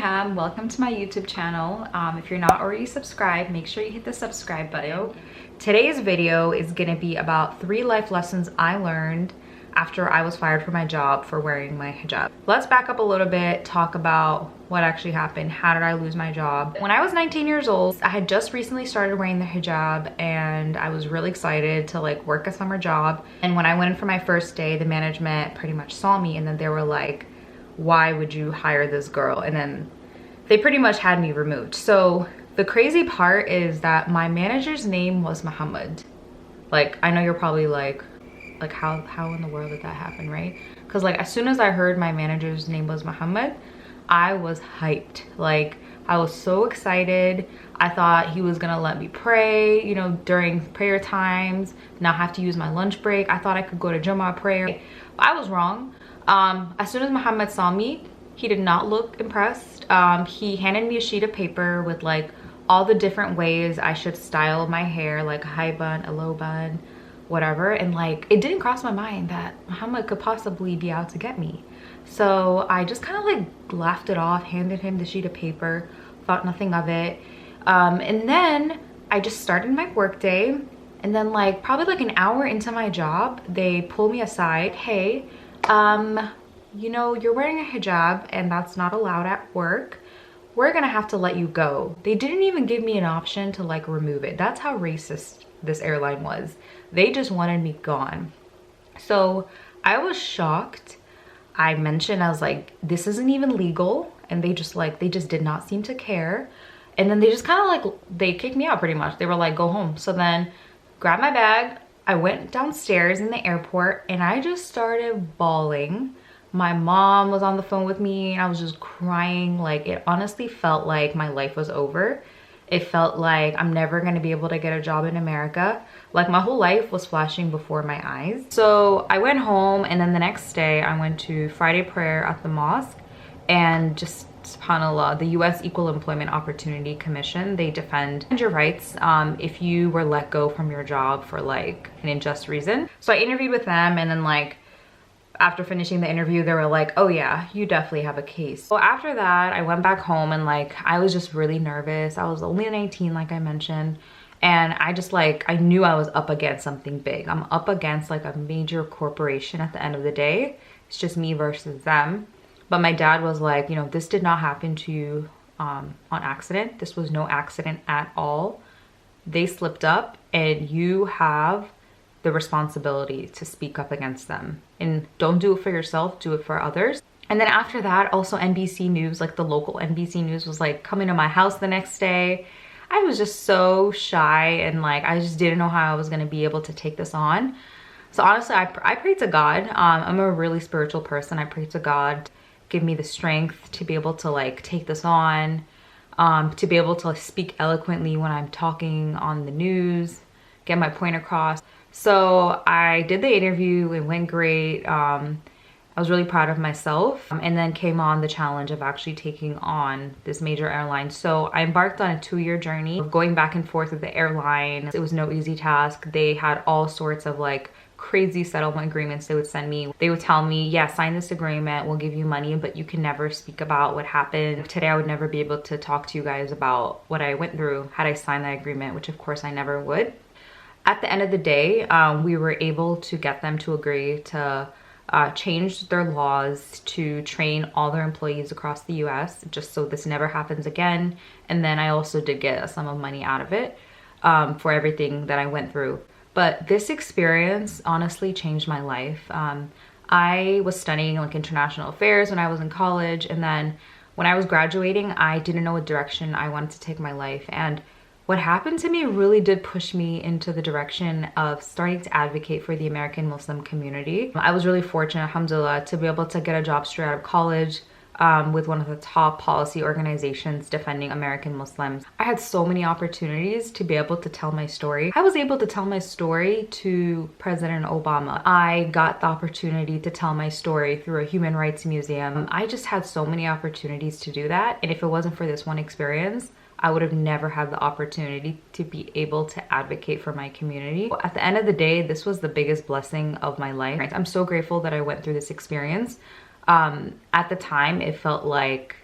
Rehab, welcome to my YouTube channel. If you're not already subscribed, make sure you hit the subscribe button. Today's video is going to be about 3 life lessons I learned after I was fired from my job for wearing my hijab. Let's back up a little bit, talk about what actually happened. How did I lose my job? When I was 19 years old, I had just recently started wearing the hijab and I was really excited to like work a summer job. And when I went in for my first day, the management pretty much saw me and then they were like, why would you hire this girl? And then they pretty much had me removed. So the crazy part is that my manager's name was Muhammad. Like, I know you're probably like how in the world did that happen, right? Because like as soon as I heard my manager's name was Muhammad, I was hyped. Like, I was so excited. I thought he was gonna let me pray, you know, during prayer times, not have to use my lunch break. I thought I could go to Jummah prayer. But I was wrong. As soon as Muhammad saw me, he did not look impressed. He handed me a sheet of paper with like all the different ways I should style my hair, like a high bun, a low bun, whatever. And like, it didn't cross my mind that Muhammad could possibly be out to get me. So I just kind of like laughed it off, handed him the sheet of paper, thought nothing of it. And then I just started my work day. And then like probably like an hour into my job, they pulled me aside. Hey, you know, you're wearing a hijab and that's not allowed at work. We're gonna have to let you go. They didn't even give me an option to like remove it. That's how racist this airline was. They just wanted me gone. So I was shocked. I mentioned, I was like, this isn't even legal. And they just did not seem to care. And then they just kind of like, they kicked me out pretty much. They were like, go home. So then grabbed my bag. I went downstairs in the airport and I just started bawling. My mom was on the phone with me and I was just crying. Like, it honestly felt like my life was over. It felt like I'm never gonna be able to get a job in America. Like, my whole life was flashing before my eyes. So I went home and then the next day I went to Friday prayer at the mosque, and just subhanAllah, the US Equal Employment Opportunity Commission, they defend your rights if you were let go from your job for like an unjust reason. So I interviewed with them, and then like after finishing the interview, they were like, oh yeah, you definitely have a case. So after that, I went back home and like, I was just really nervous. I was only 19, like I mentioned. And I just like, I knew I was up against something big. I'm up against like a major corporation at the end of the day. It's just me versus them. But my dad was like, you know, this did not happen to you on accident. This was no accident at all. They slipped up and you have the responsibility to speak up against them. And don't do it for yourself, do it for others. And then after that, also NBC News, like the local NBC News was like coming to my house the next day. I was just so shy and like, I just didn't know how I was gonna be able to take this on. So honestly, I pray to God. I'm a really spiritual person. I pray to God, give me the strength to be able to like take this on, to be able to speak eloquently when I'm talking on the news, get my point across. So I did the interview, it went great. I was really proud of myself, and then came on the challenge of actually taking on this major airline. So I embarked on a 2-year journey of going back and forth with the airline. It was no easy task. They had all sorts of like crazy settlement agreements they would send me. They would tell me, yeah, sign this agreement, we'll give you money, but you can never speak about what happened. Today I would never be able to talk to you guys about what I went through had I signed that agreement, which of course I never would. At the end of the day, we were able to get them to agree to change their laws to train all their employees across the US, just so this never happens again. And then I also did get a sum of money out of it for everything that I went through. But this experience honestly changed my life. I was studying like international affairs when I was in college, and then when I was graduating, I didn't know what direction I wanted to take my life. And what happened to me really did push me into the direction of starting to advocate for the American Muslim community. I was really fortunate, alhamdulillah, to be able to get a job straight out of college with one of the top policy organizations defending American Muslims. I had so many opportunities to be able to tell my story. I was able to tell my story to President Obama. I got the opportunity to tell my story through a human rights museum. I just had so many opportunities to do that. And if it wasn't for this one experience, I would have never had the opportunity to be able to advocate for my community. At the end of the day, this was the biggest blessing of my life. I'm so grateful that I went through this experience. At the time, it felt like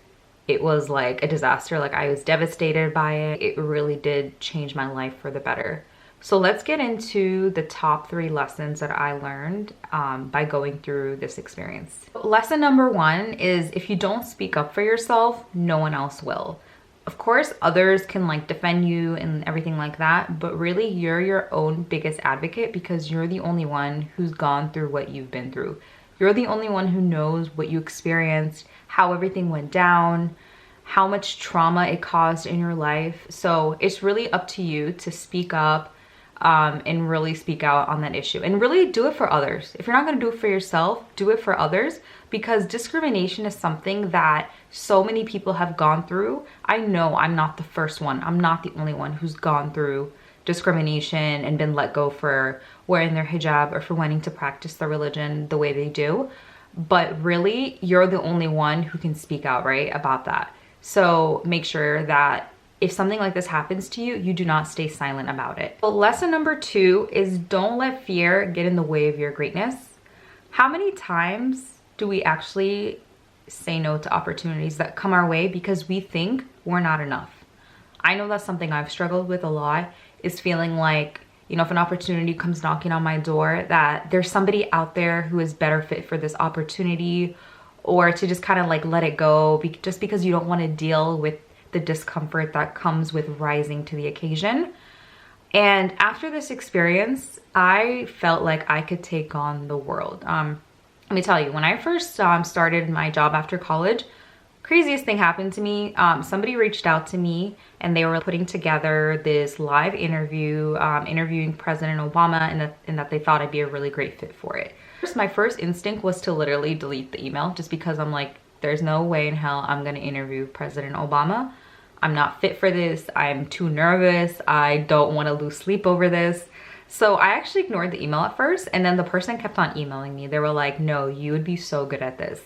it was like a disaster. Like I was devastated by it. It really did change my life for the better. So let's get into the top 3 lessons that I learned by going through this experience. Lesson number 1 is if you don't speak up for yourself, no one else will. Of course, others can like defend you and everything like that, but really you're your own biggest advocate because you're the only one who's gone through what you've been through. You're the only one who knows what you experienced, how everything went down, how much trauma it caused in your life. So it's really up to you to speak up and really speak out on that issue and really do it for others. If you're not going to do it for yourself, do it for others, because discrimination is something that so many people have gone through. I know I'm not the first one. I'm not the only one who's gone through discrimination and been let go for wearing their hijab or for wanting to practice their religion the way they do. But really, you're the only one who can speak out, right, about that. So make sure that if something like this happens to you, you do not stay silent about it. But lesson number 2 is don't let fear get in the way of your greatness. How many times do we actually say no to opportunities that come our way because we think we're not enough? I know that's something I've struggled with a lot, is feeling like, you know, if an opportunity comes knocking on my door, that there's somebody out there who is better fit for this opportunity, or to just kind of like let it go just because you don't want to deal with the discomfort that comes with rising to the occasion. And after this experience, I felt like I could take on the world. Let me tell you, when I first started my job after college, craziest thing happened to me. Somebody reached out to me and they were putting together this live interview, interviewing President Obama, and that they thought I'd be a really great fit for it. My first instinct was to literally delete the email just because I'm like, there's no way in hell I'm gonna interview President Obama. I'm not fit for this. I'm too nervous. I don't want to lose sleep over this. So I actually ignored the email at first, and then the person kept on emailing me. They were like, no, you would be so good at this.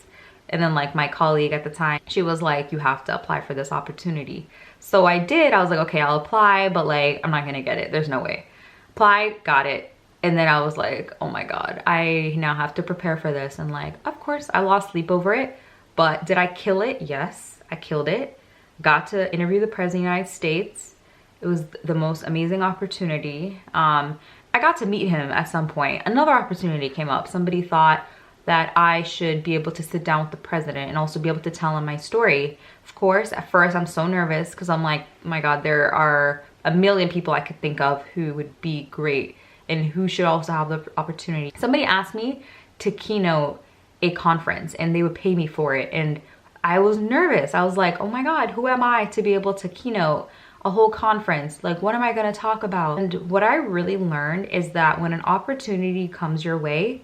And then like my colleague at the time, she was like, you have to apply for this opportunity. So I did. I was like, okay, I'll apply, but like, I'm not gonna get it. There's no way. Applied, got it. And then I was like, oh my God, I now have to prepare for this. And like, of course, I lost sleep over it, but did I kill it? Yes, I killed it. Got to interview the President of the United States. It was the most amazing opportunity. I got to meet him at some point. Another opportunity came up. Somebody thought that I should be able to sit down with the president and also be able to tell him my story. Of course, at first I'm so nervous because I'm like, oh my God, there are a million people I could think of who would be great and who should also have the opportunity. Somebody asked me to keynote a conference and they would pay me for it. And I was nervous. I was like, oh my God, who am I to be able to keynote a whole conference? Like, what am I gonna talk about? And what I really learned is that when an opportunity comes your way,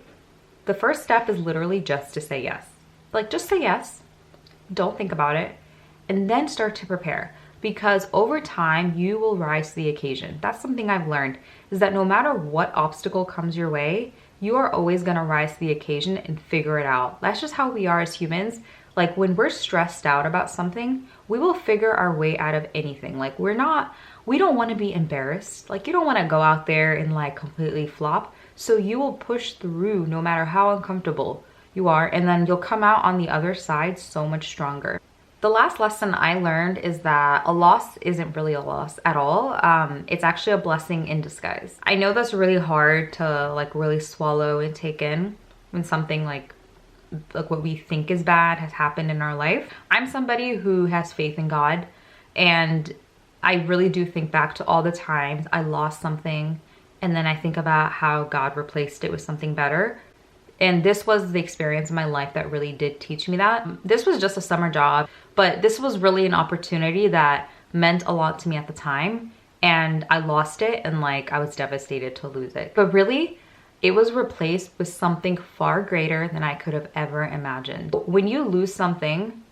the first step is literally just to say yes. Like, just say yes, don't think about it, and then start to prepare. Because over time, you will rise to the occasion. That's something I've learned, is that no matter what obstacle comes your way, you are always gonna rise to the occasion and figure it out. That's just how we are as humans. Like when we're stressed out about something, we will figure our way out of anything. Like we don't want to be embarrassed. Like you don't want to go out there and like completely flop. So you will push through no matter how uncomfortable you are. And then you'll come out on the other side so much stronger. The last lesson I learned is that a loss isn't really a loss at all. It's actually a blessing in disguise. I know that's really hard to like really swallow and take in when something like what we think is bad has happened in our life. I'm somebody who has faith in God, and I really do think back to all the times I lost something and then I think about how God replaced it with something better. And this was the experience in my life that really did teach me that. This was just a summer job, but this was really an opportunity that meant a lot to me at the time, and I lost it and like I was devastated to lose it. But really, it was replaced with something far greater than I could have ever imagined. When you lose something,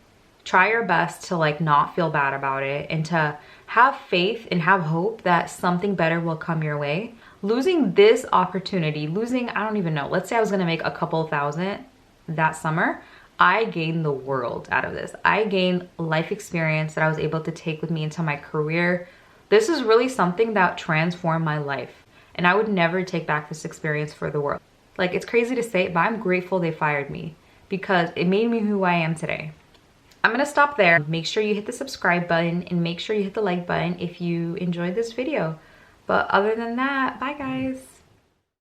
try your best to like not feel bad about it and to have faith and have hope that something better will come your way. Losing this opportunity, I don't even know, let's say I was gonna make a couple thousand that summer, I gained the world out of this. I gained life experience that I was able to take with me into my career. This is really something that transformed my life. And I would never take back this experience for the world. Like, it's crazy to say, but I'm grateful they fired me because it made me who I am today. I'm gonna stop there. Make sure you hit the subscribe button and make sure you hit the like button if you enjoyed this video. But other than that, bye guys.